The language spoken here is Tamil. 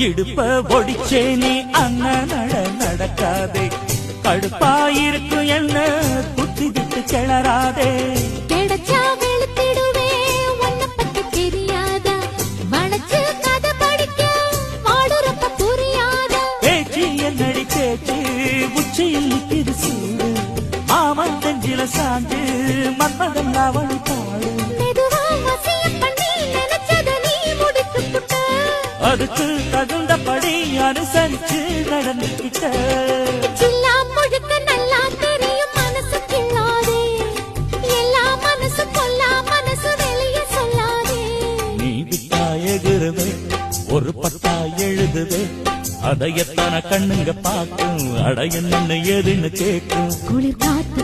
இடுப்ப ஒடிச்சே நீ அண்ணன் நடக்காதே கடுப்பாயிருக்கும் என்ன குத்தி விட்டு கிளறாதே கிடைச்சா வெளுத்திடுவே உன்னை பத்தி தெரியாதா வளைச்சு கதை படிக்க வாடுறப்ப புரியாதா பேச்சு என்னடி பேச்சு உச்சியில் நிற்கிது சூடு மாமன் தெஞ்சில சாஞ்சு மன்மதன் அவளை பாடு மெதுவா வசியம் பண்ணி நினைச்சத நீ முடித்து புட்ட அதுக்கு தகுந்தபடி அனுசரிச்சு நடந்துக்கிட்ட சில்லா முழுக்க நல்லா தெரியும் மனசு கிள்ளாதே எல்லா மனசு கொல்லா மனசு வெளிய சொல்லாதே நீ விட்டா எகுருவே ஒரு பட்டா எழுதுவே அதை எத்தனை கண்ணுங்க பார்க்கும் அடைய நின்னு எதுன்னு கேட்கும் குளிர் காத்து